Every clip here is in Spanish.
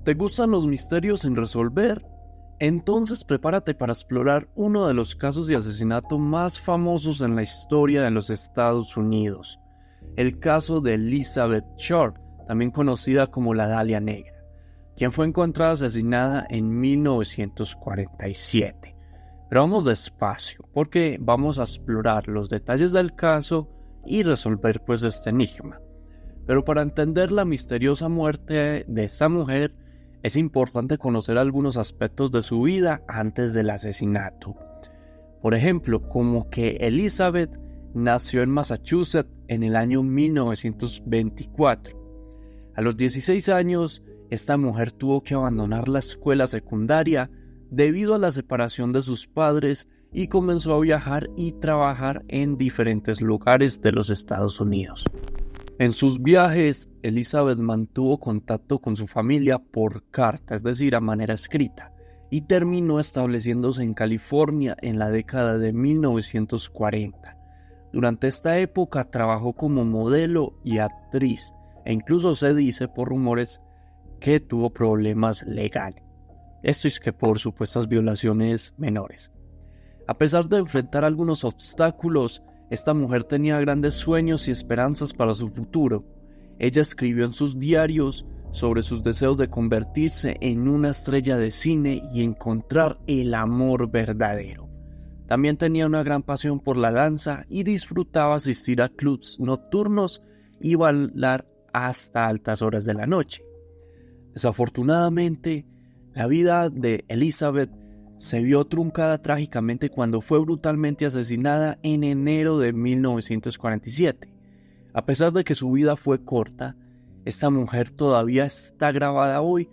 ¿Te gustan los misterios sin resolver? Entonces prepárate para explorar uno de los casos de asesinato más famosos en la historia de los Estados Unidos, el caso de Elizabeth Short, también conocida como la Dalia Negra, quien fue encontrada asesinada en 1947. Pero vamos despacio, porque vamos a explorar los detalles del caso y resolver este enigma. Pero para entender la misteriosa muerte de esta mujer, es importante conocer algunos aspectos de su vida antes del asesinato. Por ejemplo, como que Elizabeth nació en Massachusetts en el año 1924. A los 16 años, esta mujer tuvo que abandonar la escuela secundaria debido a la separación de sus padres y comenzó a viajar y trabajar en diferentes lugares de los Estados Unidos. En sus viajes, Elizabeth mantuvo contacto con su familia por carta, es decir, a manera escrita, y terminó estableciéndose en California en la década de 1940. Durante esta época trabajó como modelo y actriz, e incluso se dice por rumores que tuvo problemas legales. Esto es que por supuestas violaciones menores. A pesar de enfrentar algunos obstáculos, esta mujer tenía grandes sueños y esperanzas para su futuro. Ella escribió en sus diarios sobre sus deseos de convertirse en una estrella de cine y encontrar el amor verdadero. También tenía una gran pasión por la danza y disfrutaba asistir a clubs nocturnos y bailar hasta altas horas de la noche. Desafortunadamente, la vida de Elizabeth se vio truncada trágicamente cuando fue brutalmente asesinada en enero de 1947. A pesar de que su vida fue corta, esta mujer todavía está grabada hoy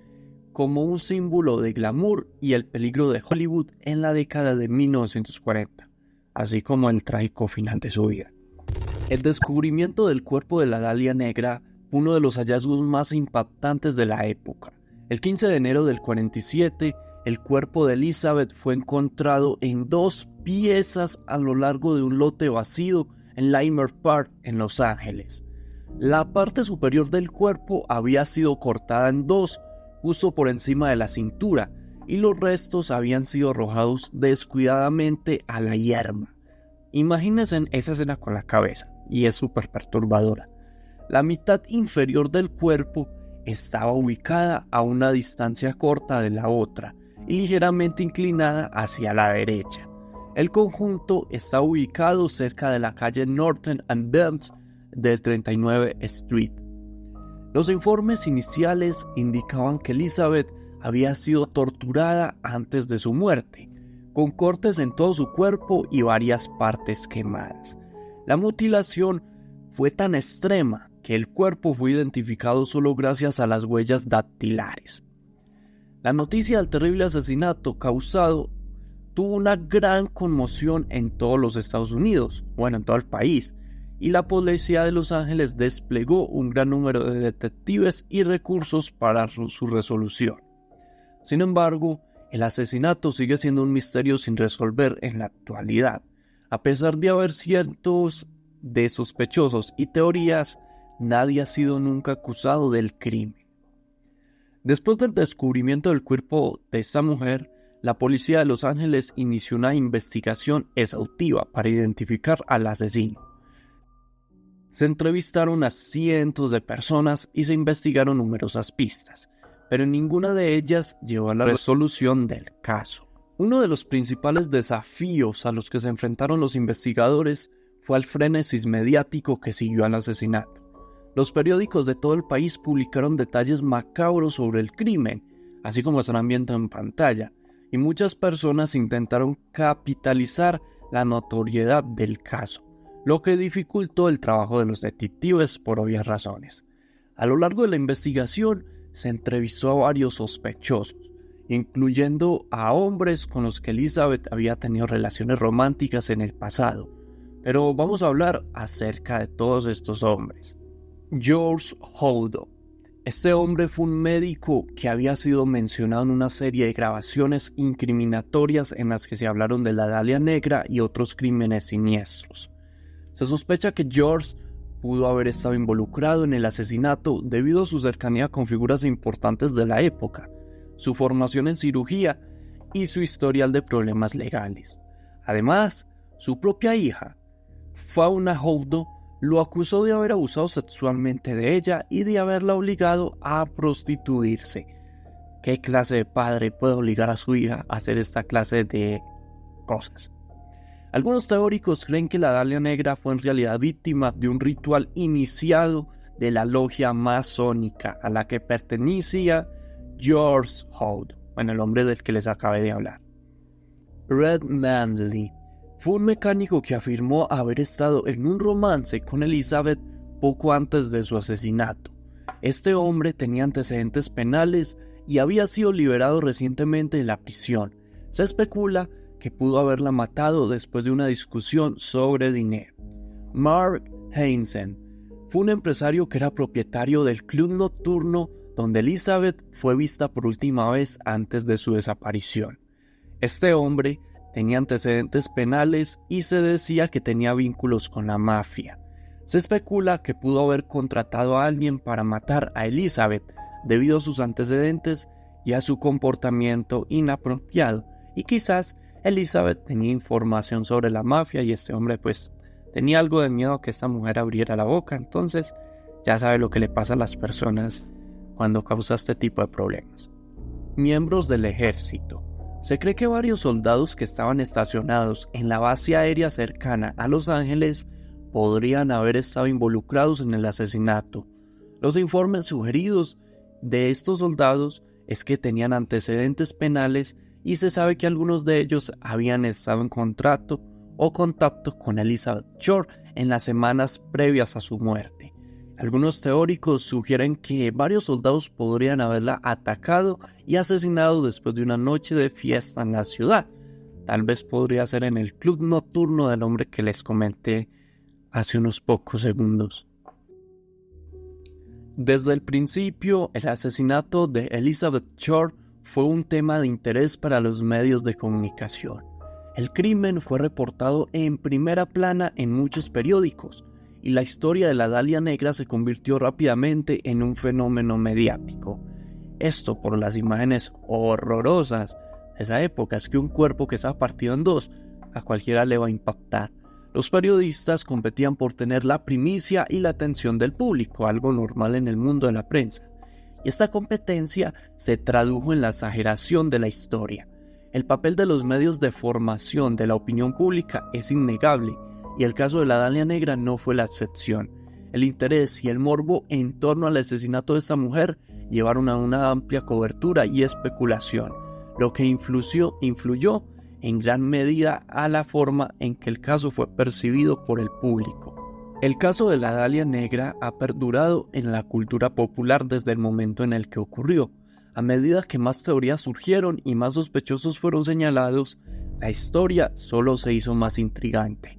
como un símbolo de glamour y el peligro de Hollywood en la década de 1940, así como el trágico final de su vida. El descubrimiento del cuerpo de la Dalia Negra fue uno de los hallazgos más impactantes de la época. El 15 de enero del 47, el cuerpo de Elizabeth fue encontrado en 2 piezas a lo largo de un lote vacío en Leimert Park, en Los Ángeles. La parte superior del cuerpo había sido cortada en 2, justo por encima de la cintura, y los restos habían sido arrojados descuidadamente a la hierba. Imagínense esa escena con la cabeza, y es súper perturbadora. La mitad inferior del cuerpo estaba ubicada a una distancia corta de la otra, y ligeramente inclinada hacia la derecha. El conjunto está ubicado cerca de la calle Norton and Belt del 39 Street. Los informes iniciales indicaban que Elizabeth había sido torturada antes de su muerte, con cortes en todo su cuerpo y varias partes quemadas. La mutilación fue tan extrema que el cuerpo fue identificado solo gracias a las huellas dactilares. La noticia del terrible asesinato causado tuvo una gran conmoción en todos los Estados Unidos, en todo el país, y la policía de Los Ángeles desplegó un gran número de detectives y recursos para su resolución. Sin embargo, el asesinato sigue siendo un misterio sin resolver en la actualidad. A pesar de haber cientos de sospechosos y teorías, nadie ha sido nunca acusado del crimen. Después del descubrimiento del cuerpo de esta mujer, la policía de Los Ángeles inició una investigación exhaustiva para identificar al asesino. Se entrevistaron a cientos de personas y se investigaron numerosas pistas, pero ninguna de ellas llevó a la resolución del caso. Uno de los principales desafíos a los que se enfrentaron los investigadores fue el frenesí mediático que siguió al asesinato. Los periódicos de todo el país publicaron detalles macabros sobre el crimen, así como están viendo en pantalla, y muchas personas intentaron capitalizar la notoriedad del caso, lo que dificultó el trabajo de los detectives por obvias razones. A lo largo de la investigación se entrevistó a varios sospechosos, incluyendo a hombres con los que Elizabeth había tenido relaciones románticas en el pasado, pero vamos a hablar acerca de todos estos hombres. George Holdo. Este hombre fue un médico que había sido mencionado en una serie de grabaciones incriminatorias en las que se hablaron de la Dalia Negra y otros crímenes siniestros. Se sospecha que George pudo haber estado involucrado en el asesinato debido a su cercanía con figuras importantes de la época, su formación en cirugía y su historial de problemas legales. Además, su propia hija, Fauna Houdo, lo acusó de haber abusado sexualmente de ella y de haberla obligado a prostituirse. ¿Qué clase de padre puede obligar a su hija a hacer esta clase de cosas? Algunos teóricos creen que la Dalia Negra fue en realidad víctima de un ritual iniciado de la logia masónica a la que pertenecía George Howe, el hombre del que les acabé de hablar. Red Manley fue un mecánico que afirmó haber estado en un romance con Elizabeth poco antes de su asesinato. Este hombre tenía antecedentes penales y había sido liberado recientemente de la prisión. Se especula que pudo haberla matado después de una discusión sobre dinero. Mark Hansen fue un empresario que era propietario del club nocturno donde Elizabeth fue vista por última vez antes de su desaparición. Este hombre tenía antecedentes penales y se decía que tenía vínculos con la mafia. Se especula que pudo haber contratado a alguien para matar a Elizabeth debido a sus antecedentes y a su comportamiento inapropiado, y quizás Elizabeth tenía información sobre la mafia y este hombre pues tenía algo de miedo a que esta mujer abriera la boca. Entonces ya sabe lo que le pasa a las personas cuando causa este tipo de problemas. Miembros del ejército. Se cree que varios soldados que estaban estacionados en la base aérea cercana a Los Ángeles podrían haber estado involucrados en el asesinato. Los informes sugeridos de estos soldados es que tenían antecedentes penales y se sabe que algunos de ellos habían estado en contrato o contacto con Elizabeth Short en las semanas previas a su muerte. Algunos teóricos sugieren que varios soldados podrían haberla atacado y asesinado después de una noche de fiesta en la ciudad. Tal vez podría ser en el club nocturno del hombre que les comenté hace unos pocos segundos. Desde el principio, el asesinato de Elizabeth Short fue un tema de interés para los medios de comunicación. El crimen fue reportado en primera plana en muchos periódicos, y la historia de la Dalia Negra se convirtió rápidamente en un fenómeno mediático. Esto por las imágenes horrorosas de esa época. Es que un cuerpo que estaba partido en dos, a cualquiera le va a impactar. Los periodistas competían por tener la primicia y la atención del público, algo normal en el mundo de la prensa. Y esta competencia se tradujo en la exageración de la historia. El papel de los medios de formación de la opinión pública es innegable, y el caso de la Dalia Negra no fue la excepción. El interés y el morbo en torno al asesinato de esta mujer llevaron a una amplia cobertura y especulación, lo que influyó en gran medida a la forma en que el caso fue percibido por el público. El caso de la Dalia Negra ha perdurado en la cultura popular desde el momento en el que ocurrió. A medida que más teorías surgieron y más sospechosos fueron señalados, la historia solo se hizo más intrigante.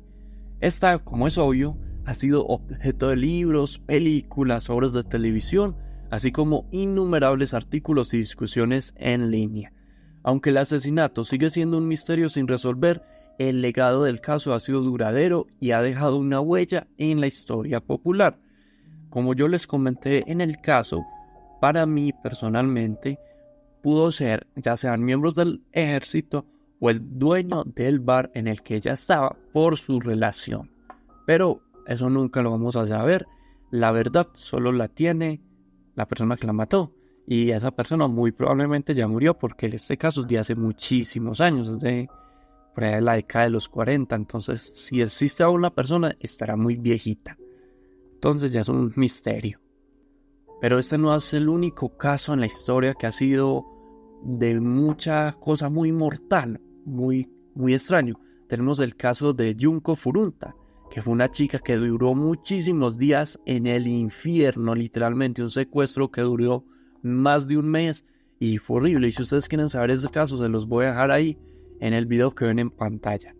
Esta, como es obvio, ha sido objeto de libros, películas, obras de televisión, así como innumerables artículos y discusiones en línea. Aunque el asesinato sigue siendo un misterio sin resolver, el legado del caso ha sido duradero y ha dejado una huella en la historia popular. Como yo les comenté en el caso, para mí personalmente pudo ser ya sean miembros del ejército o el dueño del bar en el que ella estaba por su relación. Pero eso nunca lo vamos a saber. La verdad solo la tiene la persona que la mató. Y esa persona muy probablemente ya murió porque este caso es de hace muchísimos años, es de por ahí de la década de los 40. Entonces, si existe aún una persona, estará muy viejita. Entonces ya es un misterio. Pero este no es el único caso en la historia que ha sido de mucha cosa muy mortal, muy extraño. Tenemos el caso de Junko Furunta, que fue una chica que duró muchísimos días en el infierno, literalmente un secuestro que duró más de un mes y fue horrible. Y si ustedes quieren saber ese caso, se los voy a dejar ahí en el video que ven en pantalla.